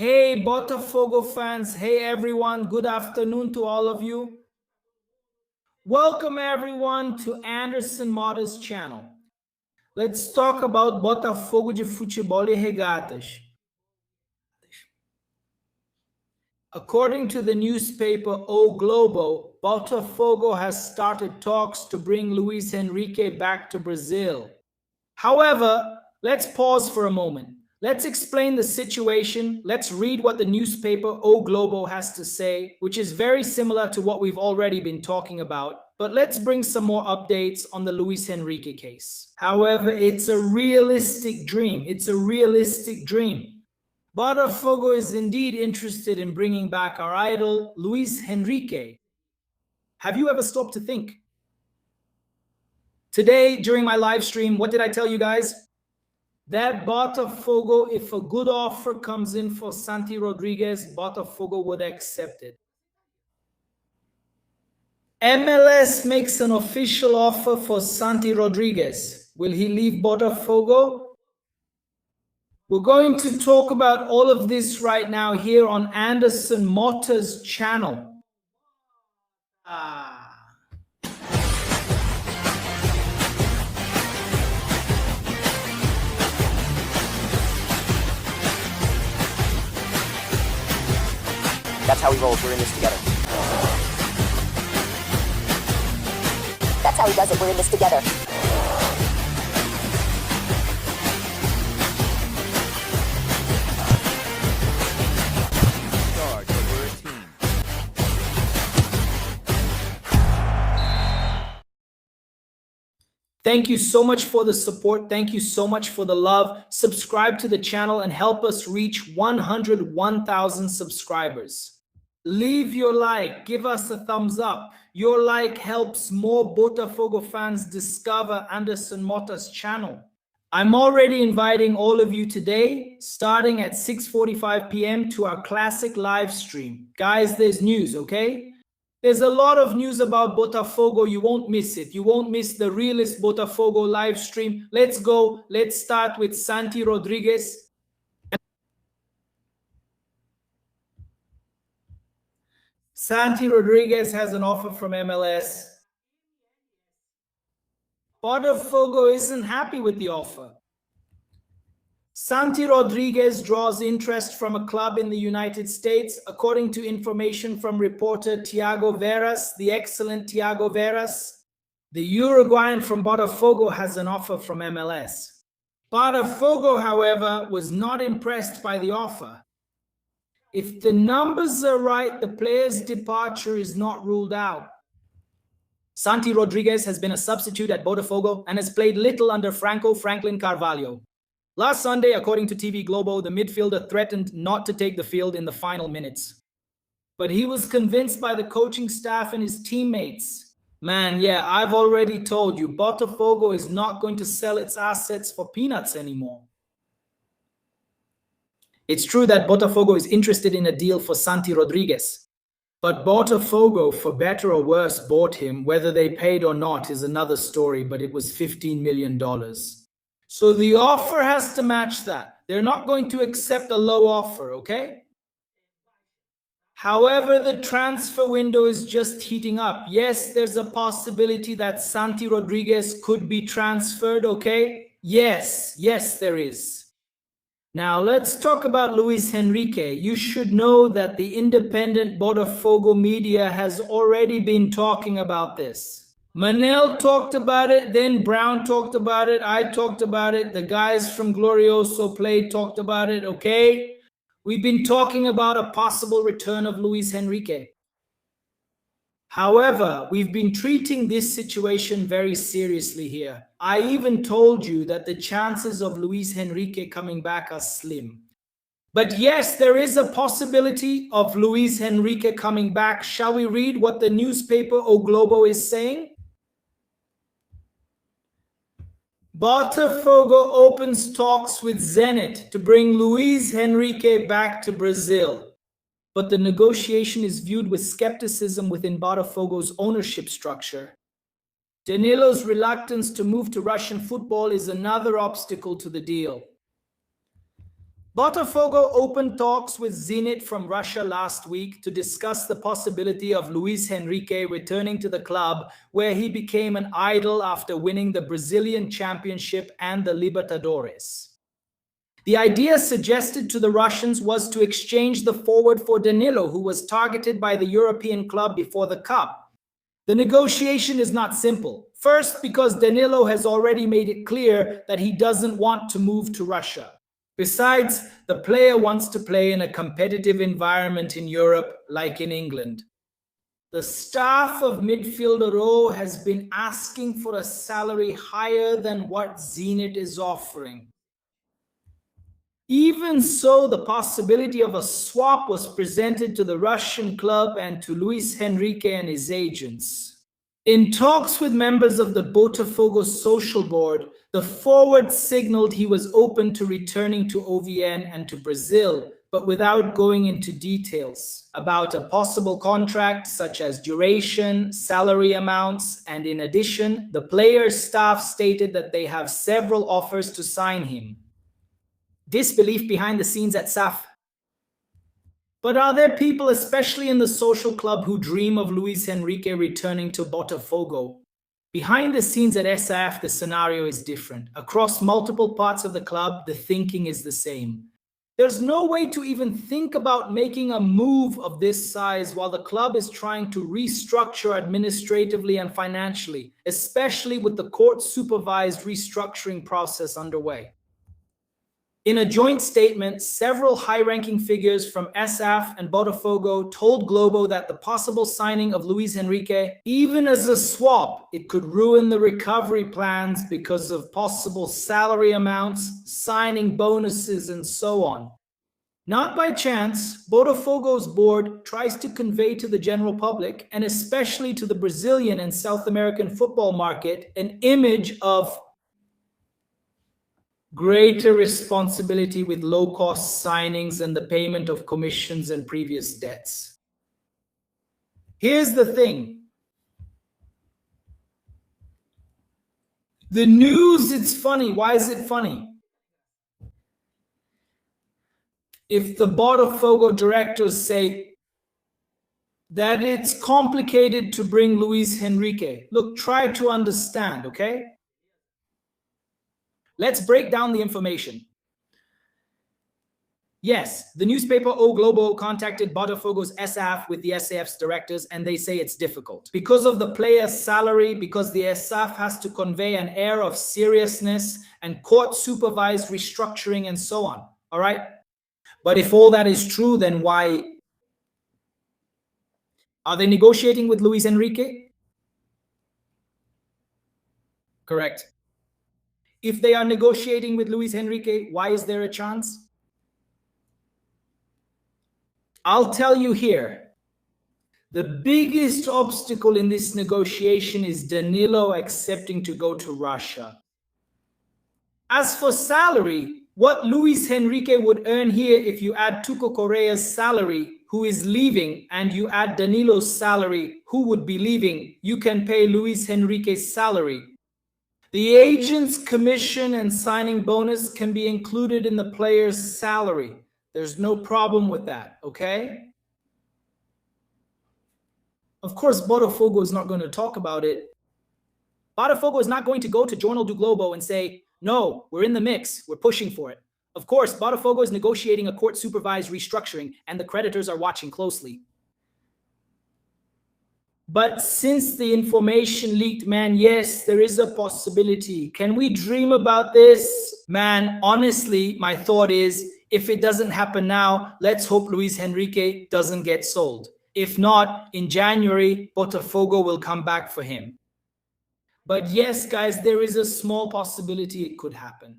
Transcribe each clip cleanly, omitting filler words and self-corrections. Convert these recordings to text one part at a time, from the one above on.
Hey Botafogo fans, hey everyone, good afternoon to all of you. Welcome everyone to Anderson Motta's channel. Let's talk about Botafogo de Futebol e Regatas. According to the newspaper O Globo, Botafogo has started talks to bring Luiz Henrique back to Brazil. However, let's pause for a moment. Let's explain the situation. Let's read what the newspaper O Globo has to say, which is very similar to what we've already been talking about. But let's bring some more updates on the Luiz Henrique case. However, it's a realistic dream. It's a realistic dream. Botafogo is indeed interested in bringing back our idol, Luiz Henrique. Have you ever stopped to think? Today, during my live stream, what did I tell you guys? That Botafogo, if a good offer comes in for Santi Rodrigues, Botafogo would accept it. MLS makes an official offer for Santi Rodrigues. Will he leave Botafogo? We're going to talk about all of this right now here on Anderson Motta's channel. That's how he rolls. We're in this together. That's how he does it. We're in this together. We're a team. Thank you so much for the support. Thank you so much for the love. Subscribe to the channel and help us reach 101,000 subscribers. Leave your like, give us a thumbs up. Your like helps more Botafogo fans discover Anderson Motta's channel. I'm already inviting all of you today, starting at 6:45 p.m. to our classic live stream. Guys, there's news, okay? There's a lot of news about Botafogo. You won't miss it. You won't miss the realest Botafogo live stream. Let's go. Let's start with Santi Rodrigues. Santi Rodrigues has an offer from MLS. Botafogo isn't happy with the offer. Santi Rodrigues draws interest from a club in the United States, according to information from reporter Thiago Veras, the excellent Thiago Veras. The Uruguayan from Botafogo has an offer from MLS. Botafogo, however, was not impressed by the offer. If the numbers are right, the player's departure is not ruled out. Santi Rodrigues has been a substitute at Botafogo and has played little under Franklin Carvalho. Last Sunday, according to TV Globo, the midfielder threatened not to take the field in the final minutes. But he was convinced by the coaching staff and his teammates. Man, yeah, I've already told you, Botafogo is not going to sell its assets for peanuts anymore. It's true that Botafogo is interested in a deal for Santi Rodrigues. But Botafogo, for better or worse, bought him. Whether they paid or not is another story, but it was $15 million. So the offer has to match that. They're not going to accept a low offer, okay? However, the transfer window is just heating up. Yes, there's a possibility that Santi Rodrigues could be transferred, okay? Yes, there is. Now, let's talk about Luiz Henrique. You should know that the independent Botafogo media has already been talking about this. Manel talked about it, then Brown talked about it, I talked about it, the guys from Glorioso Play talked about it, okay? We've been talking about a possible return of Luiz Henrique. However, we've been treating this situation very seriously here. I even told you that the chances of Luiz Henrique coming back are slim. But yes, there is a possibility of Luiz Henrique coming back. Shall we read what the newspaper O Globo is saying? Botafogo opens talks with Zenit to bring Luiz Henrique back to Brazil. But the negotiation is viewed with skepticism within Botafogo's ownership structure. Danilo's reluctance to move to Russian football is another obstacle to the deal. Botafogo opened talks with Zenit from Russia last week to discuss the possibility of Luiz Henrique returning to the club, where he became an idol after winning the Brazilian Championship and the Libertadores. The idea suggested to the Russians was to exchange the forward for Danilo, who was targeted by the European club before the Cup. The negotiation is not simple. First, because Danilo has already made it clear that he doesn't want to move to Russia. Besides, the player wants to play in a competitive environment in Europe, like in England. The staff of midfielder O has been asking for a salary higher than what Zenit is offering. Even so, the possibility of a swap was presented to the Russian club and to Luiz Henrique and his agents. In talks with members of the Botafogo social board, the forward signaled he was open to returning to OVN and to Brazil, but without going into details about a possible contract such as duration, salary amounts, and in addition, the player's staff stated that they have several offers to sign him. Disbelief behind the scenes at SAF. But are there people, especially in the social club, who dream of Luiz Henrique returning to Botafogo? Behind the scenes at SAF, the scenario is different. Across multiple parts of the club, the thinking is the same. There's no way to even think about making a move of this size while the club is trying to restructure administratively and financially, especially with the court-supervised restructuring process underway. In a joint statement, several high-ranking figures from SAF and Botafogo told Globo that the possible signing of Luiz Henrique, even as a swap, it could ruin the recovery plans because of possible salary amounts, signing bonuses, and so on. Not by chance, Botafogo's board tries to convey to the general public, and especially to the Brazilian and South American football market, an image of greater responsibility with low-cost signings and the payment of commissions and previous debts. Here's the thing. The news, it's funny. Why is it funny? If the Botafogo directors say that it's complicated to bring Luiz Henrique, look, try to understand, okay? Let's break down the information. Yes, the newspaper O Globo contacted Botafogo's SAF with the SAF's directors, and they say it's difficult. Because of the player's salary, because the SAF has to convey an air of seriousness and court-supervised restructuring and so on, all right? But if all that is true, then why? Are they negotiating with Luiz Henrique? Correct. If they are negotiating with Luiz Henrique, why is there a chance? I'll tell you here. The biggest obstacle in this negotiation is Danilo accepting to go to Russia. As for salary, what Luiz Henrique would earn here if you add Tuco Correa's salary, who is leaving, and you add Danilo's salary, who would be leaving, you can pay Luiz Henrique's salary. The agent's commission and signing bonus can be included in the player's salary. There's no problem with that, okay? Of course, Botafogo is not going to talk about it. Botafogo is not going to go to Jornal do Globo and say, no, we're in the mix, we're pushing for it. Of course, Botafogo is negotiating a court-supervised restructuring, and the creditors are watching closely. But since the information leaked, man, yes, there is a possibility. Can we dream about this? Man, honestly, my thought is, if it doesn't happen now, let's hope Luiz Henrique doesn't get sold. If not, in January, Botafogo will come back for him. But yes, guys, there is a small possibility it could happen.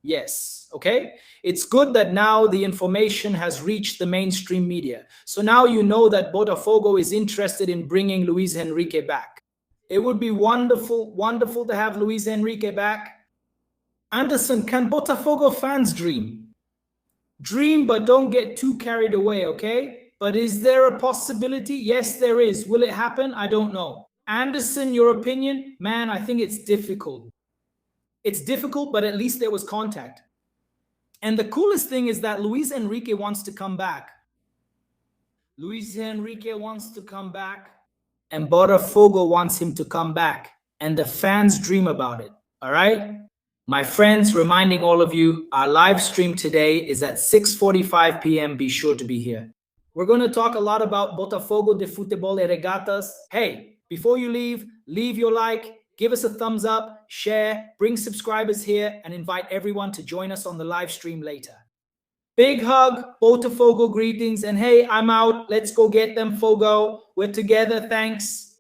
Yes, okay? It's good that now the information has reached the mainstream media. So now you know that Botafogo is interested in bringing Luiz Henrique back. It would be wonderful, wonderful to have Luiz Henrique back. Anderson, can Botafogo fans dream? Dream, but don't get too carried away, okay? But is there a possibility? Yes, there is. Will it happen? I don't know. Anderson, your opinion? Man, I think it's difficult. It's difficult, but at least there was contact. And the coolest thing is that Luiz Henrique wants to come back. Luiz Henrique wants to come back, and Botafogo wants him to come back, and the fans dream about it. All right? My friends, reminding all of you, our live stream today is at 6:45 p.m. Be sure to be here. We're going to talk a lot about Botafogo de Futebol e Regatas. Hey, before you leave your like, give us a thumbs up, share, bring subscribers here, and invite everyone to join us on the live stream later. Big hug, Botafogo greetings, and hey, I'm out. Let's go get them, Fogo. We're together, thanks.